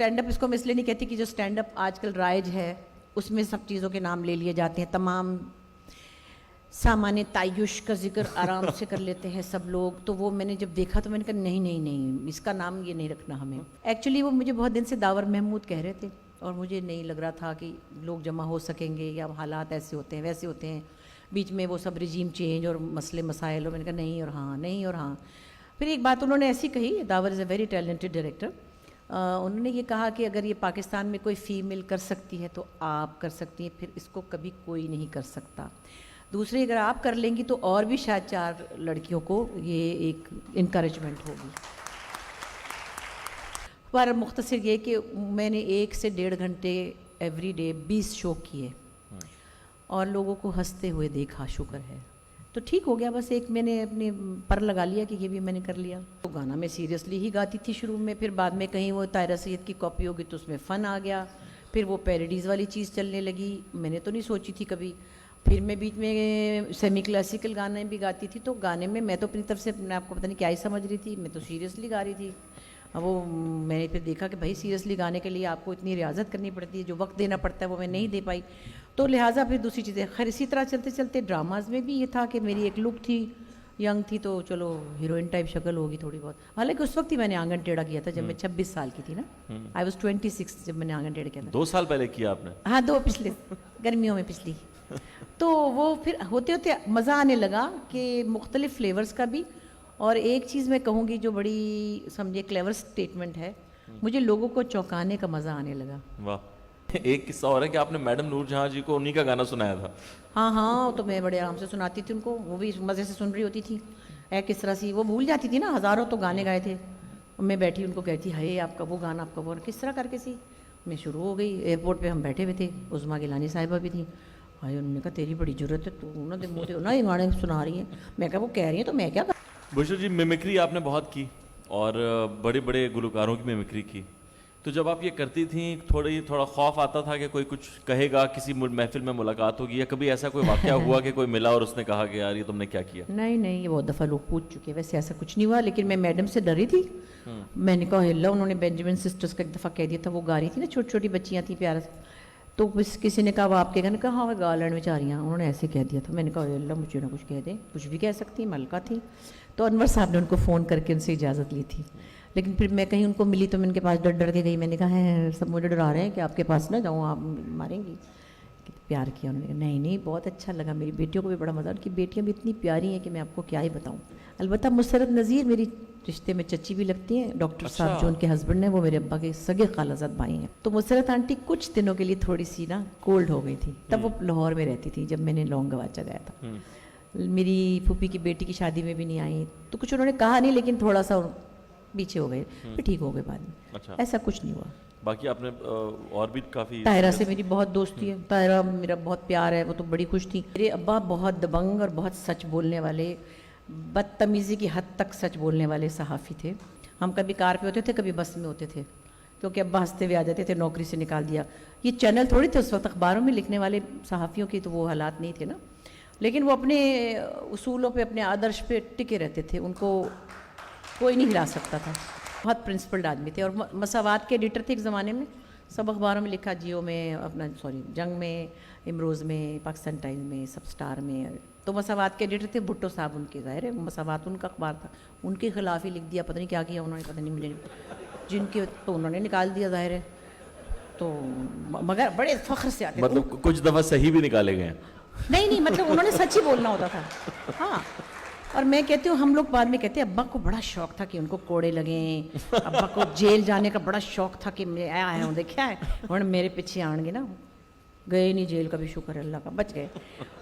Stand up اس کو میں اس لیے نہیں کہتی کہ جو اسٹینڈ اپ آج کل رائج ہے اس میں سب چیزوں کے نام لے لیے جاتے ہیں, تمام سامان تعیش کا ذکر آرام سے کر لیتے ہیں سب لوگ. تو وہ میں نے جب دیکھا تو میں نے کہا نہیں نہیں نہیں, اس کا نام یہ نہیں رکھنا ہمیں. ایکچولی وہ مجھے بہت دن سے داور محمود کہہ رہے تھے اور مجھے نہیں لگ رہا تھا کہ لوگ جمع ہو سکیں گے, یا حالات ایسے ہوتے ہیں ویسے ہوتے ہیں, بیچ میں وہ سب رجیم چینج اور مسئلے مسائل, اور میں نے کہا نہیں اور ہاں, نہیں اور ہاں. پھر ایک بات انہوں نے ایسی کہی, داور از اے ویری ٹیلنٹڈ ڈائریکٹر, انہوں نے یہ کہا کہ اگر یہ پاکستان میں کوئی فیمیل کر سکتی ہے تو آپ کر سکتی ہیں, پھر اس کو کبھی کوئی نہیں کر سکتا. دوسری اگر آپ کر لیں گی تو اور بھی شاید 4 لڑکیوں کو یہ ایک انکریجمنٹ ہوگی. پر مختصر یہ کہ میں نے 1 سے 1.5 گھنٹے ایوری ڈے 20 شو کیے اور لوگوں کو ہنستے ہوئے دیکھا, شکر ہے. تو ٹھیک ہو گیا, بس ایک میں نے اپنے پر لگا لیا کہ یہ بھی میں نے کر لیا. تو گانا میں سیریسلی ہی گاتی تھی شروع میں, پھر بعد میں کہیں وہ طاہرہ سید کی کاپی ہوگی تو اس میں فن آ گیا, پھر وہ پیروڈیز والی چیز چلنے لگی, میں نے تو نہیں سوچی تھی کبھی. پھر میں بیچ میں سیمی کلاسیکل گانے بھی گاتی تھی, تو گانے میں تو اپنی طرف سے اپنے آپ کو پتہ نہیں کیا ہی سمجھ رہی تھی, میں تو سیریسلی گا رہی تھی. اب وہ میں نے پھر دیکھا کہ بھائی سیریسلی گانے کے لیے آپ کو اتنی ریاضت کرنی پڑتی ہے, جو وقت دینا پڑتا ہے وہ میں نہیں دے پائی. تو لہٰذا پھر دوسری چیزیں, خیر اسی طرح چلتے چلتے ڈراماز میں بھی یہ تھا کہ میری ایک لک تھی, ینگ تھی, تو چلو ہیروئن ٹائپ شکل ہوگی تھوڑی بہت. حالانکہ اس وقت ہی میں نے آنگن ٹیڑھا کیا تھا جب میں 26 سال کی تھی نا, آئی واز 26 جب میں نے آنگن ٹیڑھا کیا تھا. 2 سال پہلے کیا آپ نے؟ ہاں 2 پچھلے گرمیوں میں پچھلی. تو وہ پھر ہوتے ہوتے مزہ آنے لگا کہ مختلف فلیورز کا بھی. اور ایک چیز میں کہوں گی جو بڑی سمجھے کلیور سٹیٹمنٹ ہے, مجھے لوگوں کو چونکانے کا مزہ آنے لگا. واہ. ایک قصہ اور ہے کہ آپ نے میڈم نور جہاں جی کو انہی کا گانا سنایا تھا. ہاں تو میں بڑے آرام سے سناتی تھی ان کو, وہ بھی مزے سے سن رہی ہوتی تھی. کس طرح سی وہ بھول جاتی تھی نا, ہزاروں تو گانے گائے تھے, میں بیٹھی ان کو کہتی ہائے آپ کا وہ گانا, آپ کا وہ, کس طرح کر کے سی میں شروع ہو گئی. ایئرپورٹ پہ ہم بیٹھے ہوئے تھے, عظمیٰ گیلانی صاحبہ بھی تھیں. بھائی انہوں نے کہا تیری بڑی ضرورت ہے, تو انہوں نے مجھے نا یہ گانے سنا رہی ہیں. میں کہا وہ کہہ رہی ہیں تو میں کیا کروں. بشر جی میمکری آپ نے بہت کی اور بڑے بڑے گلوکاروں کی میمکری کی, تو جب آپ یہ کرتی تھیں تھوڑا خوف آتا تھا کہ کوئی کچھ کہے گا, کسی محفل میں ملاقات ہوگی, یا کبھی ایسا کوئی واقعہ ہوا کہ کوئی ملا اور اس نے کہا کہ یار یہ تم نے کیا کیا؟ نہیں نہیں, یہ بہت دفعہ لوگ پوچھ چکے, ویسے ایسا کچھ نہیں ہوا. لیکن میں میڈم سے ڈری تھی. میں نے کہا اللہ, انہوں نے بینجامن سسٹرز کا ایک دفعہ کہہ دیا تھا, وہ گا رہی تھی نا, چھوٹی چھوٹی بچیاں تھیں پیارا سے, تو کسی نے کہا وہ آپ کے گانے, کہا ہاں گا لڑ میں چاہ رہی ہیں, انہوں نے ایسے کہہ دیا تھا. میں نے کہا اللہ مجھے نہ کچھ کہہ دیں, کچھ بھی کہہ سکتی, ملکہ تھی. تو انور صاحب نے ان کو فون کر کے ان سے اجازت لی تھی. لیکن پھر میں کہیں ان کو ملی تو میں ان کے پاس ڈر کے گئی. میں نے کہا ہے سب مجھے ڈرا رہے ہیں کہ آپ کے پاس نہ جاؤں, آپ ماریں گی. پیار کیا انہوں نے, نہیں نہیں بہت اچھا لگا, میری بیٹیوں کو بھی بڑا مزہ, ان کی بیٹیاں بھی اتنی پیاری ہیں کہ میں آپ کو کیا ہی بتاؤں. البتہ مسرت نذیر میری رشتے میں چچی بھی لگتی ہیں, ڈاکٹر صاحب جو ان کے ہسبینڈ ہیں وہ میرے ابا کے سگے خالازاد بھائی ہیں. تو مسرت آنٹی کچھ دنوں کے لیے تھوڑی سی نا کولڈ ہو گئی تھی, تب وہ لاہور میں رہتی تھی جب میں نے لونگ گواچا گیا تھا. میری پھوپھی کی بیٹی کی شادی میں بھی نہیں آئی, تو کچھ انہوں نے کہا نہیں, لیکن تھوڑا سا پیچھے ہو گئے, پھر ٹھیک ہو گئے بعد میں. ایسا کچھ نہیں ہوا. باقی آپ نے اور بھی کافی, طاہرہ سے میری بہت دوستی ہے, طاہرہ میرا بہت پیار ہے, وہ تو بڑی خوش تھی. میرے ابا بہت دبنگ اور بہت سچ بولنے والے, بدتمیزی کی حد تک سچ بولنے والے صحافی تھے. ہم کبھی کار پہ ہوتے تھے, کبھی بس میں ہوتے تھے, کیونکہ ابا ہنستے ہوئے آ جاتے تھے, نوکری سے نکال دیا. یہ چینل تھوڑی تھے اس وقت, اخباروں میں لکھنے والے صحافیوں کی تو وہ حالات نہیں تھے نا. لیکن وہ اپنے اصولوں پہ, اپنے آدرش پہ ٹکے رہتے تھے, ان کو کوئی نہیں ہلا سکتا تھا. بہت پرنسپلڈ آدمی تھے, اور مساوات کے ایڈیٹر تھے ایک زمانے میں. سب اخباروں میں لکھا, جیو میں اپنا جنگ میں, امروز میں, پاکستان ٹائمز میں, سب اسٹار میں. تو مساوات کے ایڈیٹر تھے بھٹو صاحب ان کے, ظاہر ہے مساوات ان کا اخبار تھا, ان کے خلاف ہی لکھ دیا, پتہ نہیں کیا کیا انہوں نے, پتہ نہیں مجھے, جن کے تو انہوں نے نکال دیا ظاہر ہے. تو مگر بڑے فخر سے آتے, مطلب کچھ دفعہ صحیح بھی نکالے گئے ہیں. نہیں مطلب انہوں نے سچ ہی بولنا ہوتا تھا. ہاں, اور میں کہتی ہوں ہم لوگ بعد میں کہتے ہیں ابا کو بڑا شوق تھا کہ ان کو کوڑے لگیں, ابا کو جیل جانے کا بڑا شوق تھا کہ میں آیا ہوں, دیکھا ہے ہوں میرے پیچھے آن گے نا, گئے نہیں جیل, کا بھی شکر اللہ کا بچ گئے.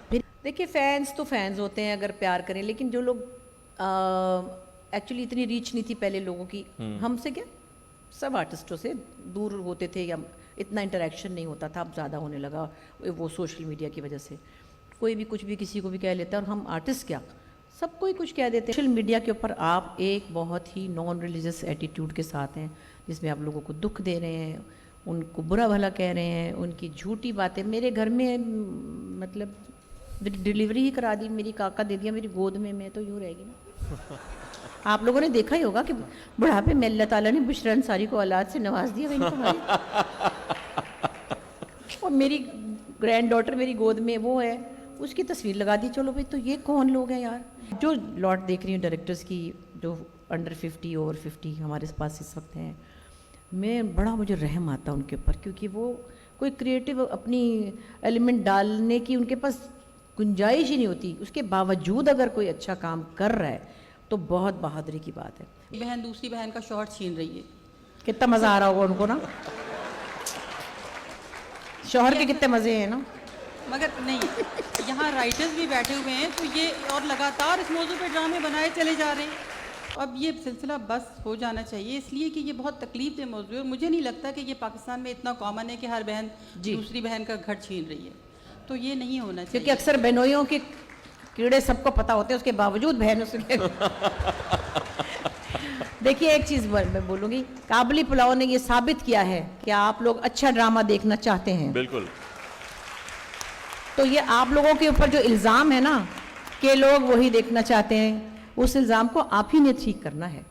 پھر دیکھیے فینس تو فینس ہوتے ہیں اگر پیار کریں, لیکن جو لوگ ایکچولی اتنی ریچ نہیں تھی پہلے لوگوں کی, ہم سے کیا سب آرٹسٹوں سے دور ہوتے تھے, یا اتنا انٹریکشن نہیں ہوتا تھا. اب زیادہ ہونے لگا وہ سوشل میڈیا کی وجہ سے, کوئی بھی کچھ بھی کسی کو بھی کہہ لیتا ہے, اور ہم آرٹسٹ کیا سب کوئی کچھ کہہ دیتے ہیں. سوشل میڈیا کے اوپر آپ ایک بہت ہی نان ریلیجس ایٹیٹیوڈ کے ساتھ ہیں, جس میں آپ لوگوں کو دکھ دے رہے ہیں, ان کو برا بھلا کہہ رہے ہیں, ان کی جھوٹی باتیں. میرے گھر میں مطلب ڈیلیوری ہی کرا دی, میری کاکا دے دیا میری گود میں تو یوں رہے گی نا. آپ لوگوں نے دیکھا ہی ہوگا کہ بڑھاپے میں اللہ تعالیٰ نے بشرا انصاری کو اولاد سے نواز دیا اور میری گرینڈ ڈاٹر میری گود میں وہ ہے، اس کی تصویر لگا دی. چلو بھائی تو یہ کون لوگ ہیں یار. جو لاٹ دیکھ رہی ہوں ڈائریکٹرز کی جو انڈر 50 اوور 50 ہمارے پاس اس وقت ہیں، میں بڑا مجھے رحم آتا ان کے اوپر، کیونکہ وہ کوئی کریٹو اپنی ایلیمنٹ ڈالنے کی ان کے پاس گنجائش ہی نہیں ہوتی. اس کے باوجود اگر کوئی اچھا کام کر رہا ہے تو بہت بہادری کی بات ہے. بہن دوسری بہن کا شوہر چھین رہی ہے. کتنا مزہ آ رہا ہوگا ان کو نا، شوہر کے کتنے مزے ہیں نا. مگر نہیں، یہاں رائٹرز بھی بیٹھے ہوئے ہیں تو یہ اور لگاتار اس موضوع پہ ڈرامے بنائے چلے جا رہے ہیں. اب یہ سلسلہ بس ہو جانا چاہیے، اس لیے کہ یہ بہت تکلیف دہ موضوع ہے اور مجھے نہیں لگتا کہ یہ پاکستان میں اتنا کامن ہے کہ ہر بہن دوسری بہن کا گھر چھین رہی ہے. تو یہ نہیں ہونا چاہیے، کیونکہ اکثر بہنوئیوں کے کیڑے سب کو پتہ ہوتے ہیں، اس کے باوجود بہن اس کے دیکھیے ایک چیز میں بولوں گی، کابلی پلاؤ نے یہ ثابت کیا ہے کہ آپ لوگ اچھا ڈرامہ دیکھنا چاہتے ہیں. بالکل. تو یہ آپ لوگوں کے اوپر جو الزام ہے نا کہ لوگ وہی دیکھنا چاہتے ہیں، اس الزام کو آپ ہی نے ٹھیک کرنا ہے.